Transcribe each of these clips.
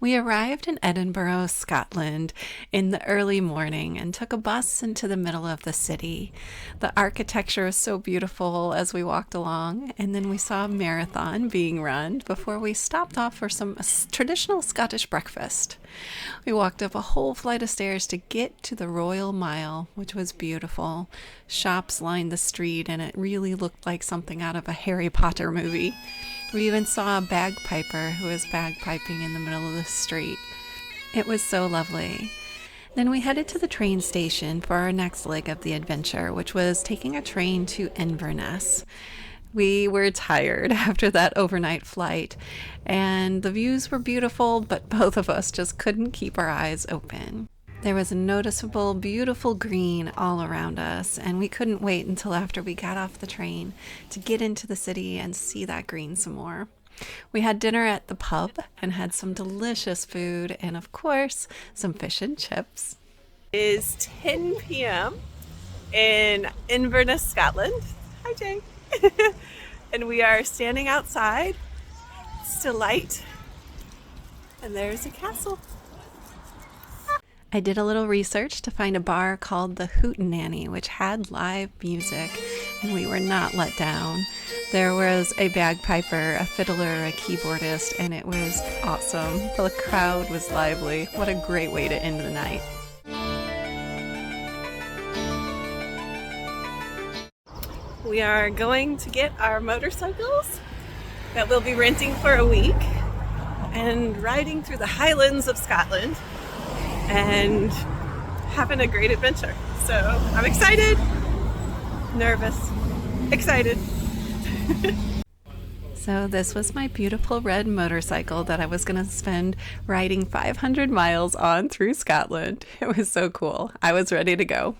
We arrived in Edinburgh, Scotland in the early morning and took a bus into the middle of the city. The architecture was so beautiful as we walked along, and then we saw a marathon being run before we stopped off for some traditional Scottish breakfast. We walked up a whole flight of stairs to get to the Royal Mile, which was beautiful. Shops lined the street, and it really looked like something out of a Harry Potter movie. We even saw a bagpiper who was bagpiping in the middle of the street. It was so lovely. Then we headed to the train station for our next leg of the adventure, which was taking a train to Inverness. We were tired after that overnight flight, and the views were beautiful, but both of us just couldn't keep our eyes open. There was a noticeable, beautiful green all around us, and we couldn't wait until after we got off the train to get into the city and see that green some more. We had dinner at the pub and had some delicious food and, of course, some fish and chips. It is 10 p.m. in Inverness, Scotland. Hi, Jay. And we are standing outside. It's still light. And there's a castle. I did a little research to find a bar called the Hootenanny, which had live music, and we were not let down. There was a bagpiper, a fiddler, a keyboardist, and it was awesome. The crowd was lively. What a great way to end the night. We are going to get our motorcycles that we'll be renting for a week and riding through the Highlands of Scotland and having a great adventure. So I'm excited, nervous, excited. So this was my beautiful red motorcycle that I was going to spend riding 500 miles on through Scotland. It was so cool. I was ready to go.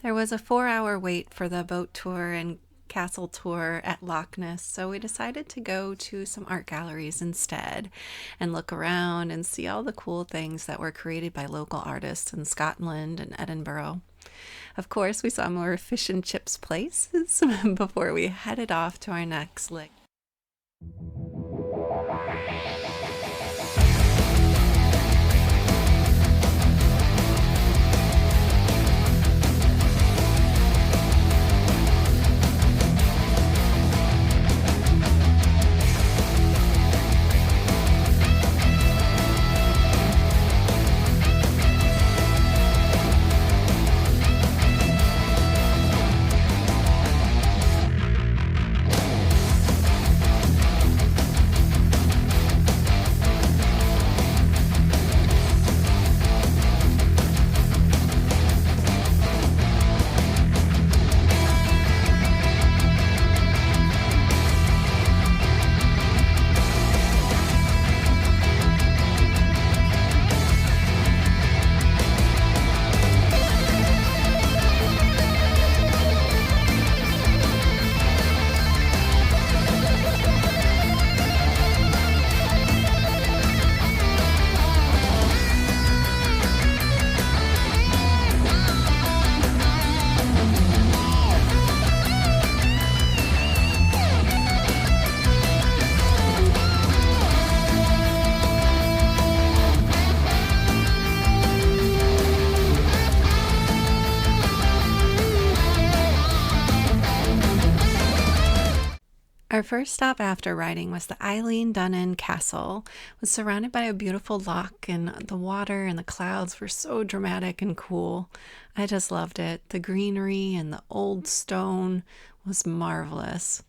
There was a 4-hour wait for the boat tour and castle tour at Lochness, so we decided to go to some art galleries instead and look around and see all the cool things that were created by local artists in Scotland and Edinburgh. Of course, we saw more fish and chips places before we headed off to our next leg. Our first stop after riding was the Eileen Dunnan Castle. It was surrounded by a beautiful loch, and the water and the clouds were so dramatic and cool. I just loved it. The greenery and the old stone was marvelous.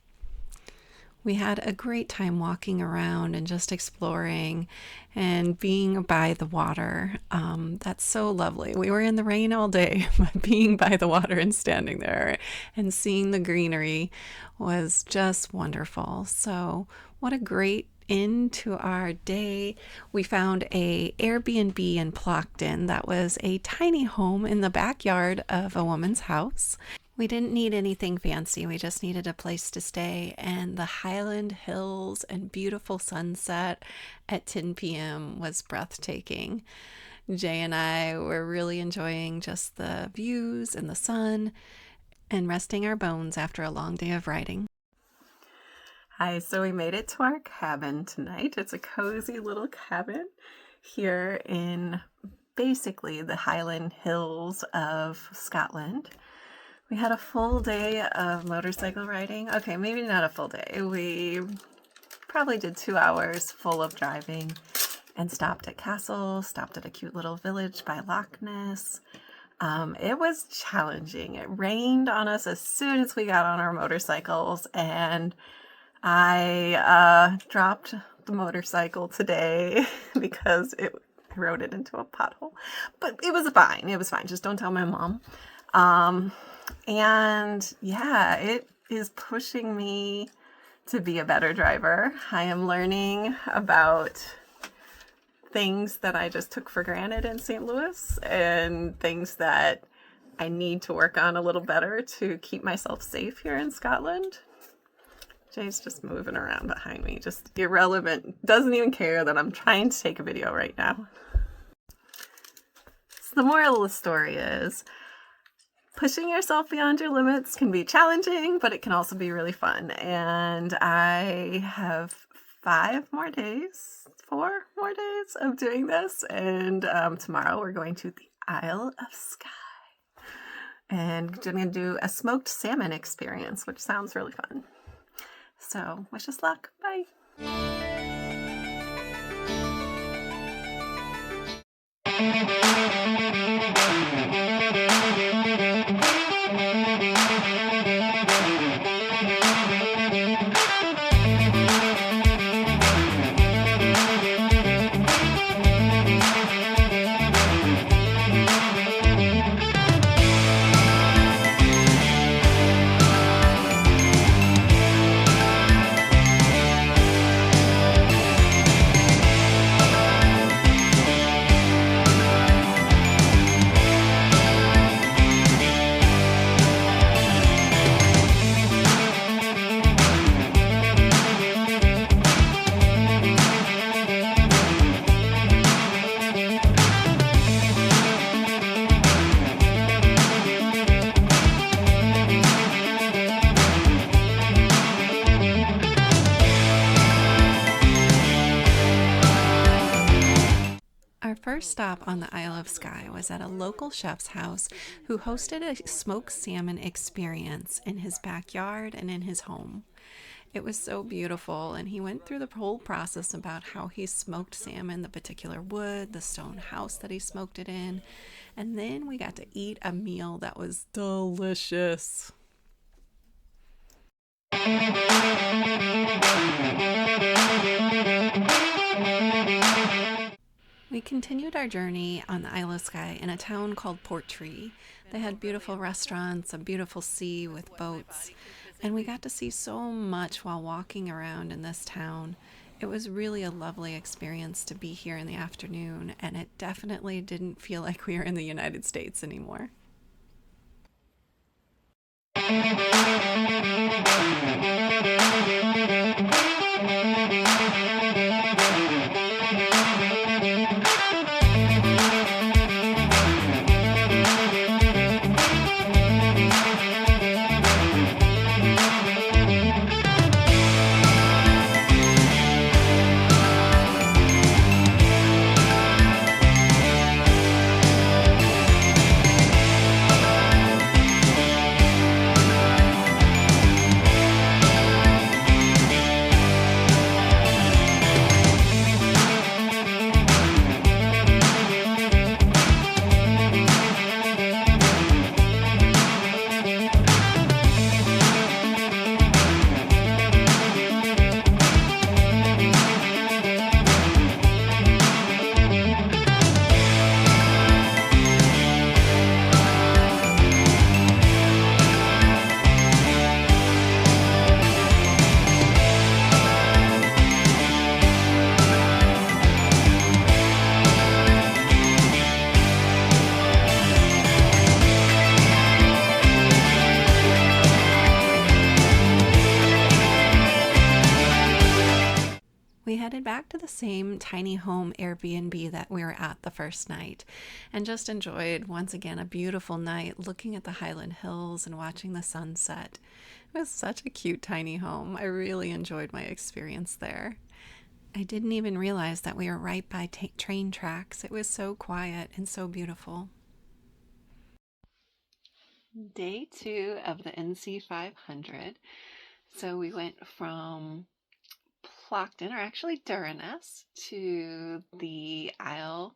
We had a great time walking around and just exploring and being by the water. That's so lovely. We were in the rain all day, but being by the water and standing there and seeing the greenery was just wonderful. So what a great end to our day. We found a Airbnb in Plockton that was a tiny home in the backyard of a woman's house. We didn't need anything fancy. We just needed a place to stay, and the Highland hills and beautiful sunset at 10 p.m. was breathtaking. Jay and I were really enjoying just the views and the sun and resting our bones after a long day of riding. Hi, so we made it to our cabin tonight. It's a cozy little cabin here in basically the Highland hills of Scotland. We had a full day of motorcycle riding. Okay, maybe not a full day. We probably did 2 hours full of driving and stopped at castles, stopped at a cute little village by Lochness. It was challenging. It rained on us as soon as we got on our motorcycles, and I dropped the motorcycle today because I rode it into a pothole. But it was fine. It was fine. Just don't tell my mom. And yeah, it is pushing me to be a better driver. I am learning about things that I just took for granted in St. Louis and things that I need to work on a little better to keep myself safe here in Scotland. Jay's just moving around behind me, just irrelevant, doesn't even care that I'm trying to take a video right now. So the moral of the story is, pushing yourself beyond your limits can be challenging, but it can also be really fun. And I have 4 more days of doing this. And tomorrow we're going to the Isle of Skye. And I'm going to do a smoked salmon experience, which sounds really fun. So wish us luck. Bye. Our first stop on the Isle of Skye was at a local chef's house who hosted a smoked salmon experience in his backyard and in his home. It was so beautiful, and he went through the whole process about how he smoked salmon, the particular wood, the stone house that he smoked it in, and then we got to eat a meal that was delicious. We continued our journey on the Isle of Skye in a town called Portree. They had beautiful restaurants, a beautiful sea with boats, and we got to see so much while walking around in this town. It was really a lovely experience to be here in the afternoon, and it definitely didn't feel like we were in the United States anymore. headed back to the same tiny home Airbnb that we were at the first night and just enjoyed once again a beautiful night looking at the Highland hills and watching the sunset. It was such a cute tiny home. I really enjoyed my experience there. I didn't even realize that we were right by train tracks. It was so quiet and so beautiful. Day 2 of the NC500. So we went from Plockton, or actually Inverness, to the Isle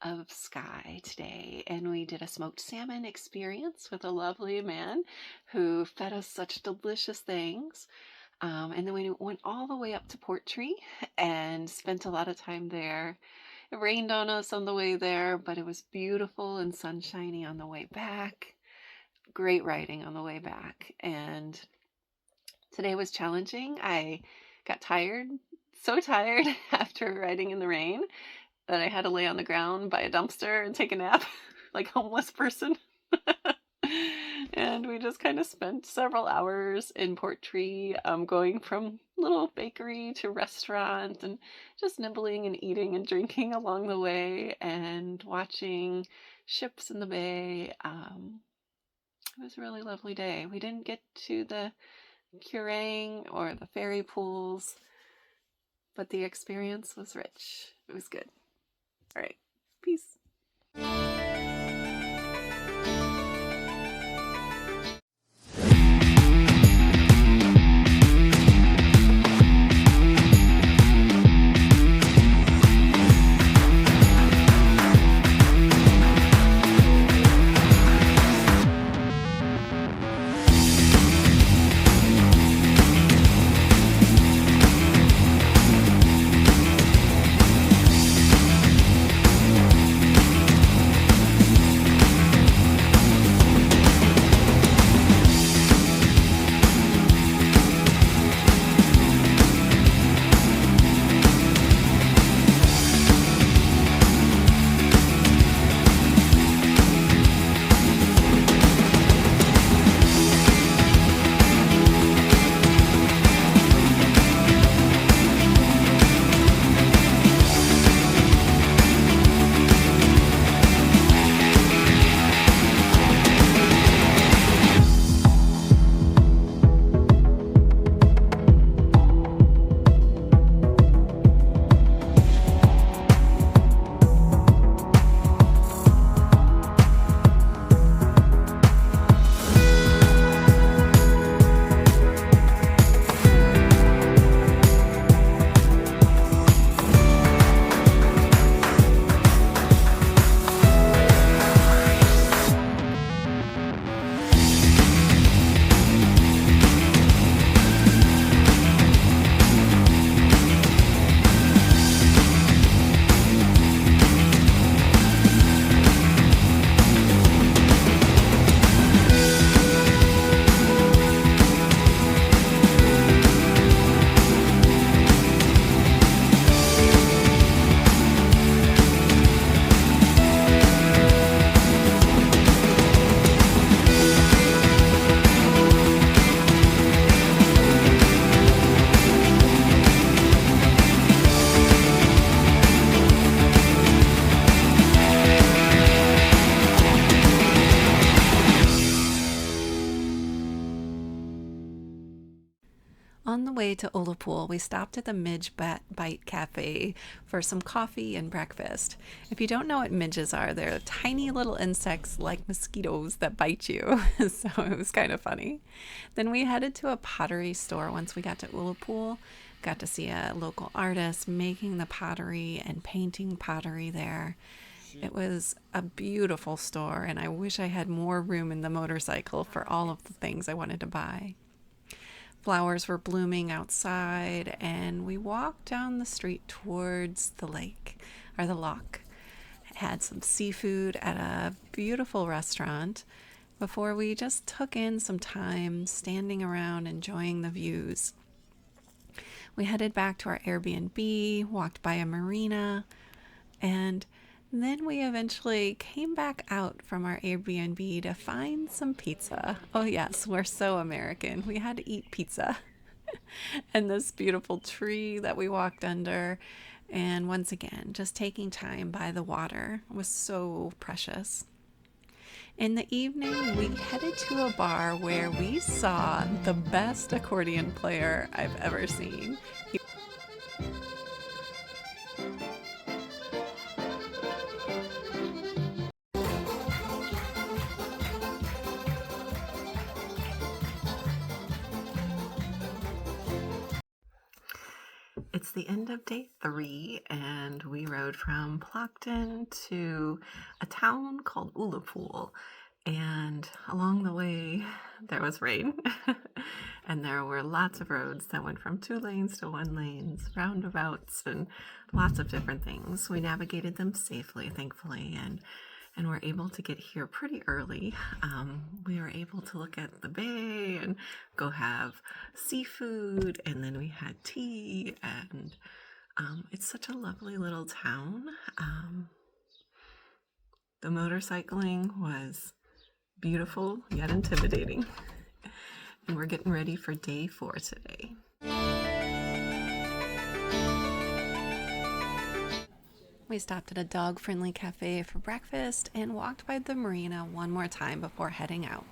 of Skye today, and we did a smoked salmon experience with a lovely man who fed us such delicious things. And then we went all the way up to Portree and spent a lot of time there. It rained on us on the way there, but it was beautiful and sunshiny on the way back. Great riding on the way back. And today was challenging. I got tired, so tired after riding in the rain that I had to lay on the ground by a dumpster and take a nap like a homeless person. And we just kind of spent several hours in Portree, going from little bakery to restaurant and just nibbling and eating and drinking along the way and watching ships in the bay. It was a really lovely day. We didn't get to the curang or the fairy pools, but the experience was rich. It was good. All right. Peace. On the way to Ullapool, we stopped at the Midge Bite Cafe for some coffee and breakfast. If you don't know what midges are, they're tiny little insects like mosquitoes that bite you. So it was kind of funny. Then we headed to a pottery store once we got to Ullapool. Got to see a local artist making the pottery and painting pottery there. It was a beautiful store, and I wish I had more room in the motorcycle for all of the things I wanted to buy. Flowers were blooming outside, and we walked down the street towards the lake, or the loch. Had some seafood at a beautiful restaurant before we just took in some time standing around enjoying the views. We headed back to our Airbnb, walked by a marina, and then we eventually came back out from our Airbnb to find some pizza. Oh yes, we're so American. We had to eat pizza. and this beautiful tree that we walked under. And once again, just taking time by the water was so precious. In the evening, we headed to a bar where we saw the best accordion player I've ever seen. It's the end of day 3, and we rode from Plockton to a town called Ullapool. And along the way, there was rain, and there were lots of roads that went from 2 lanes to 1 lanes, roundabouts, and lots of different things. We navigated them safely, thankfully, and were able to get here pretty early. We were able to look at the bay and go have seafood, and then we had tea, and it's such a lovely little town. The motorcycling was beautiful yet intimidating, and we're getting ready for day 4 today. We stopped at a dog-friendly cafe for breakfast and walked by the marina one more time before heading out.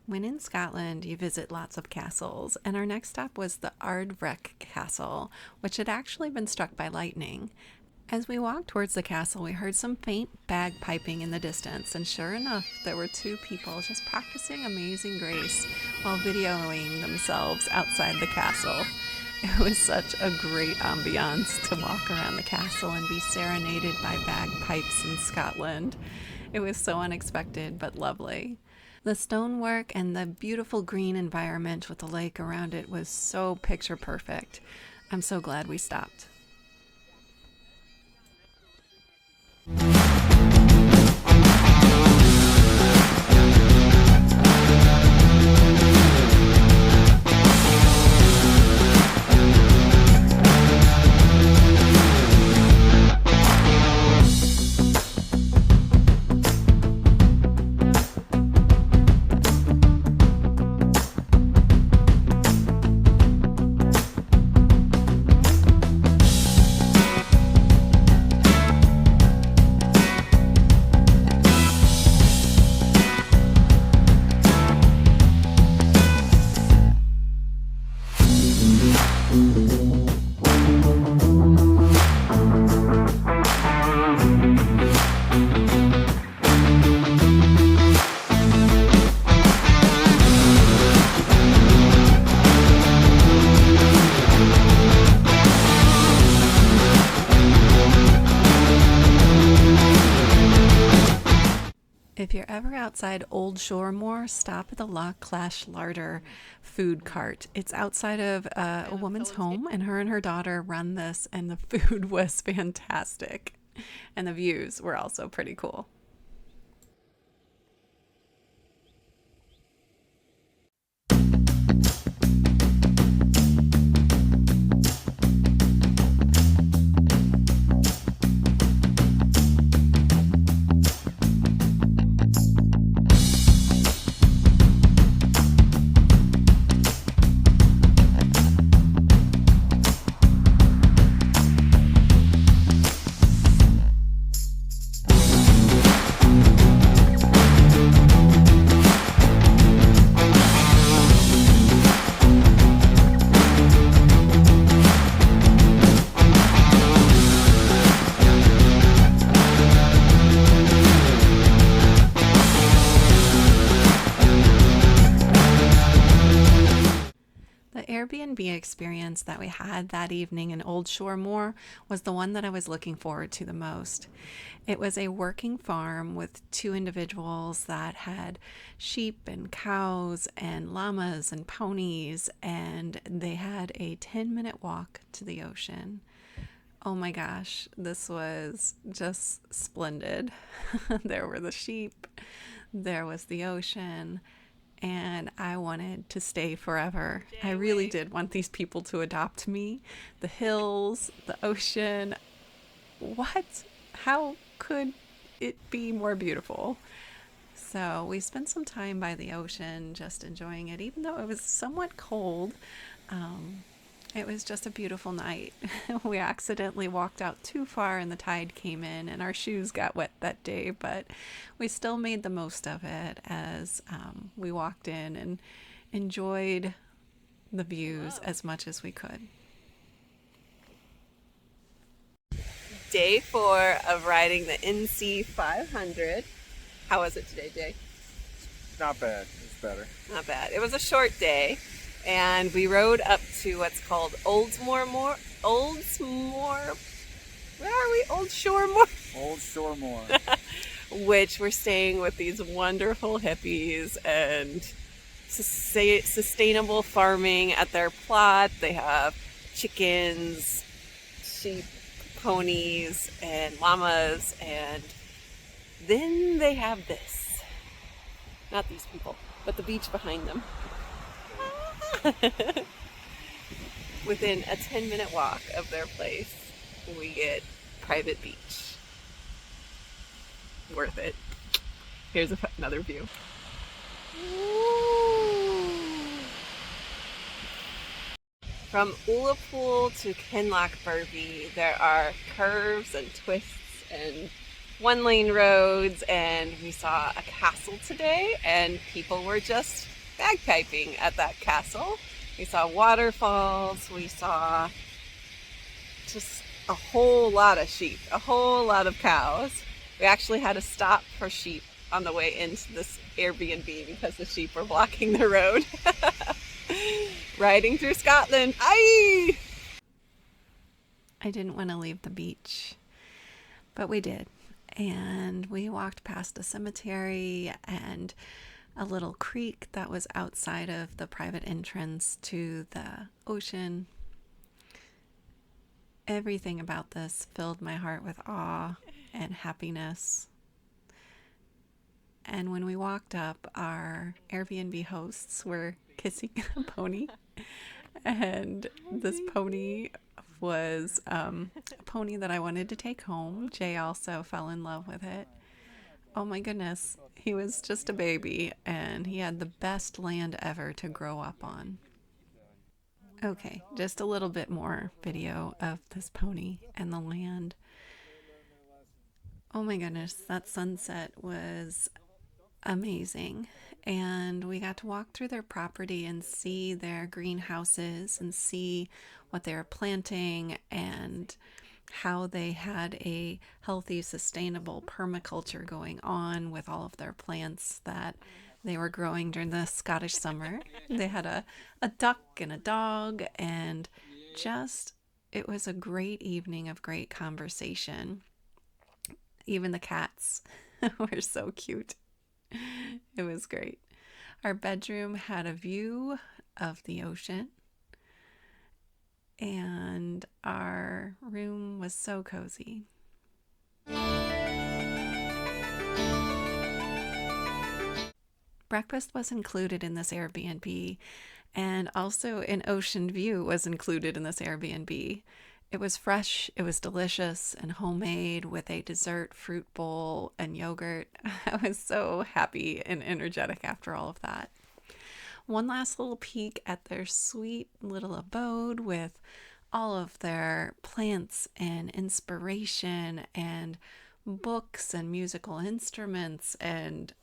When in Scotland, you visit lots of castles, and our next stop was the Ardbreck Castle, which had actually been struck by lightning. As we walked towards the castle, we heard some faint bagpiping in the distance, and sure enough, there were 2 people just practicing Amazing Grace while videoing themselves outside the castle. It was such a great ambiance to walk around the castle and be serenaded by bagpipes in Scotland. It was so unexpected but lovely. The stonework and the beautiful green environment with the lake around it was so picture perfect. I'm so glad we stopped. If you're ever outside Old Shoremore, stop at the Lochness larder food cart. It's outside of a woman's home, and her daughter run this, and the food was fantastic. And the views were also pretty cool. Airbnb experience that we had that evening in Old Shore Moor was the one that I was looking forward to the most. It was a working farm with two individuals that had sheep and cows and llamas and ponies, and they had a 10-minute walk to the ocean. Oh my gosh, this was just splendid. There were the sheep, there was the ocean, and I wanted to stay forever. I really did want these people to adopt me. The hills, the ocean. What? How could it be more beautiful? So we spent some time by the ocean just enjoying it, even though it was somewhat cold. It was just a beautiful night. We accidentally walked out too far and the tide came in and our shoes got wet that day, but we still made the most of it as we walked in and enjoyed the views as much as we could. Day 4 of riding the NC500. How was it today, Jay? Not bad. It's better. Not bad. It was a short day, and we rode up to what's called Old Shore Moor. Where are we? Old Shore Moor. Old Shore Moor. Which we're staying with these wonderful hippies and sustainable farming at their plot. They have chickens, sheep, ponies, and llamas, and then they have this. Not these people, but the beach behind them. Within a 10-minute walk of their place, we get private beach. Worth it. Here's another view. From Ullapool to Kinlochbervie, there are curves and twists and one-lane roads, and we saw a castle today, and people were just bagpiping at that castle. We saw waterfalls, we saw just a whole lot of sheep, a whole lot of cows. We actually had to stop for sheep on the way into this Airbnb because the sheep were blocking the road. Riding through Scotland. Aye! I didn't want to leave the beach, but we did. And we walked past a cemetery and a little creek that was outside of the private entrance to the ocean. Everything about this filled my heart with awe and happiness. And when we walked up, our Airbnb hosts were kissing a pony. And this pony was a pony that I wanted to take home. Jay also fell in love with it. Oh my goodness, he was just a baby and he had the best land ever to grow up on. Okay, just a little bit more video of this pony and the land. Oh my goodness, that sunset was amazing. And we got to walk through their property and see their greenhouses and see what they were planting and how they had a healthy, sustainable permaculture going on with all of their plants that they were growing during the Scottish summer. They had a duck and a dog, and just, it was a great evening of great conversation. Even the cats were so cute. It was great. Our bedroom had a view of the ocean, and our room was so cozy. Breakfast was included in this Airbnb, and also an ocean view was included in this Airbnb. It was fresh, it was delicious and homemade with a dessert fruit bowl and yogurt. I was so happy and energetic after all of that. One last little peek at their sweet little abode with all of their plants and inspiration and books and musical instruments. And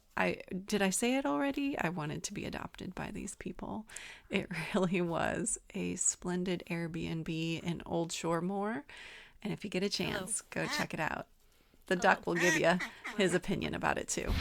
did I say it already? I wanted to be adopted by these people. It really was a splendid Airbnb in Old Shore Moor. And if you get a chance, go check it out. The duck will give you his opinion about it too.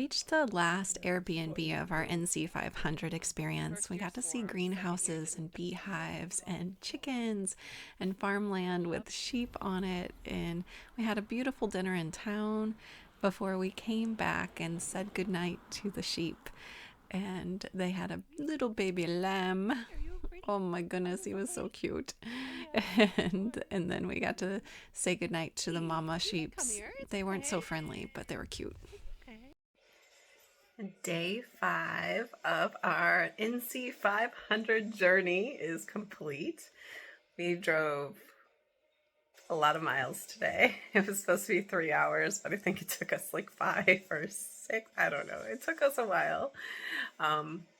reached the last Airbnb of our NC500 experience. We got to see greenhouses and beehives and chickens and farmland with sheep on it. And we had a beautiful dinner in town before we came back and said goodnight to the sheep. And they had a little baby lamb. Oh my goodness, he was so cute. And then we got to say goodnight to the mama sheeps. They weren't so friendly, but they were cute. Day 5 of our NC500 journey is complete. We drove a lot of miles today. It was supposed to be 3 hours, but I think it took us like 5 or 6. I don't know. It took us a while.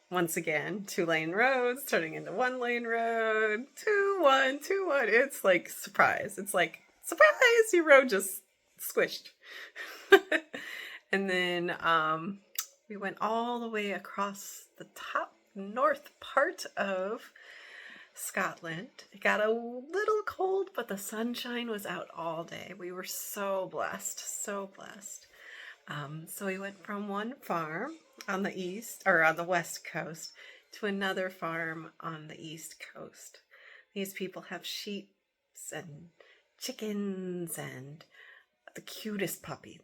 Once again, 2-lane roads turning into 1-lane road. 2-1, 2-1. It's like surprise. It's like surprise, your road just squished. And then we went all the way across the top north part of Scotland. It got a little cold, but the sunshine was out all day. We were so blessed, so blessed. So we went from one farm on the east or on the west coast to another farm on the east coast. These people have sheep and chickens and the cutest puppy,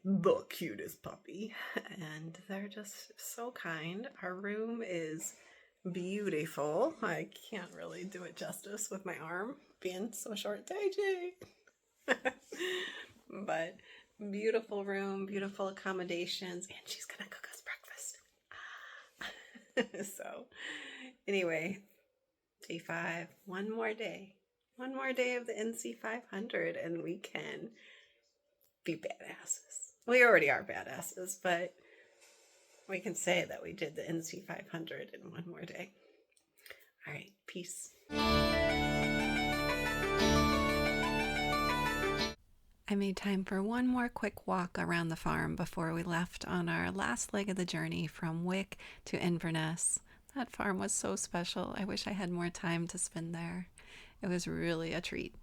and they're just so kind. Our room is beautiful. I can't really do it justice with my arm being so short, AJ. But beautiful room, beautiful accommodations, and she's gonna cook us breakfast. So anyway, day 5, one more day of the NC500, and we can be badasses. We already are badasses, but we can say that we did the NC500 in one more day. All right, peace. I made time for one more quick walk around the farm before we left on our last leg of the journey from Wick to Inverness. That farm was so special. I wish I had more time to spend there. It was really a treat.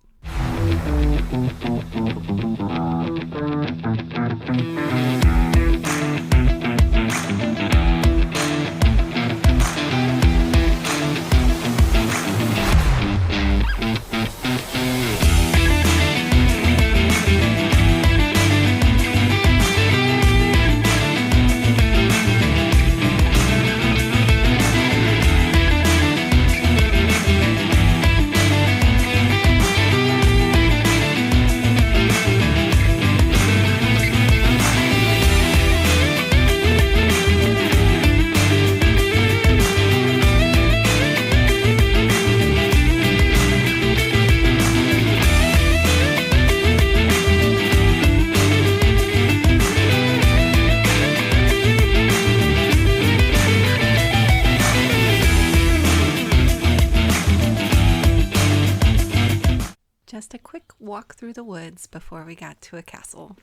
Just a quick walk through the woods before we got to a castle.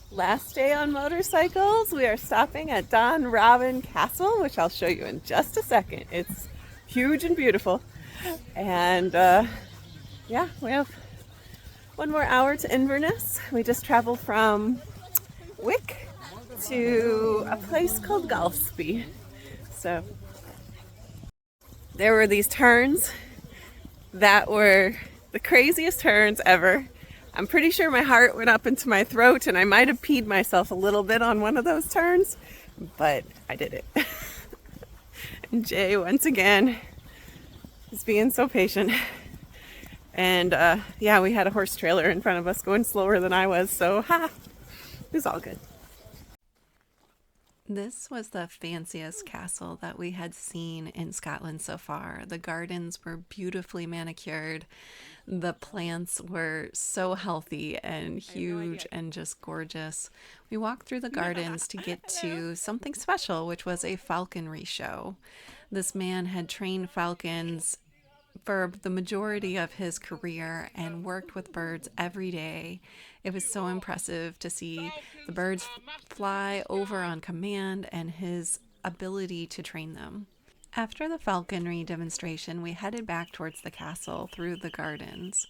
Last day on motorcycles, we are stopping at Don Robin Castle, which I'll show you in just a second. It's huge and beautiful. And yeah, we have 1 more hour to Inverness. We just traveled from Wick to a place called Galsby. So there were these turns that were the craziest turns ever. I'm pretty sure my heart went up into my throat and I might have peed myself a little bit on one of those turns, but I did it. And Jay, once again, is being so patient. And yeah, we had a horse trailer in front of us going slower than I was, so it was all good. This was the fanciest castle that we had seen in Scotland so far. The gardens were beautifully manicured. The plants were so healthy and huge and just gorgeous. We walked through the gardens to get to something special, which was a falconry show. This man had trained falcons for the majority of his career and worked with birds every day. It was so impressive to see the birds fly over on command and his ability to train them. After the falconry demonstration, we headed back towards the castle through the gardens.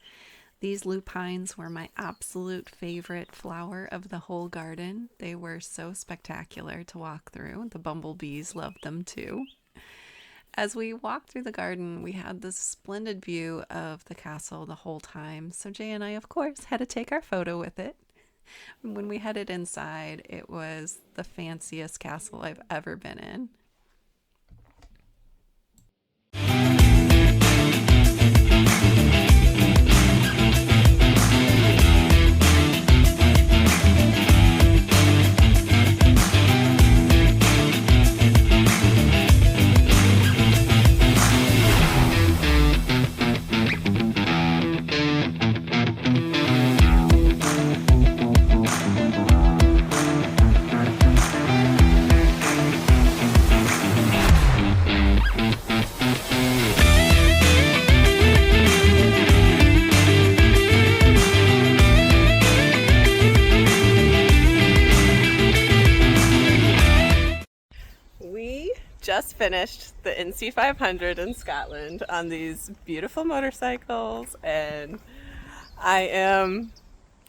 These lupines were my absolute favorite flower of the whole garden. They were so spectacular to walk through. The bumblebees loved them too. As we walked through the garden, we had this splendid view of the castle the whole time. So Jay and I, of course, had to take our photo with it. When we headed inside, it was the fanciest castle I've ever been in. Just finished the NC500 in Scotland on these beautiful motorcycles, and I am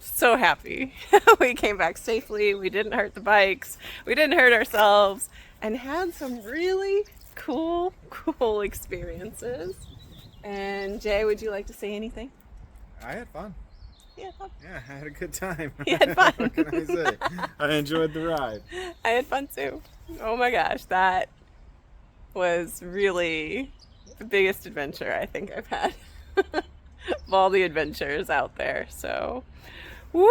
so happy. We came back safely, we didn't hurt the bikes, we didn't hurt ourselves, and had some really cool experiences. And Jay, would you like to say anything? I had fun. Yeah, Yeah, I had a good time. you had fun. What can I say? I enjoyed the ride. I had fun too. Oh my gosh, that was really the biggest adventure I think I've had of all the adventures out there. So, woo!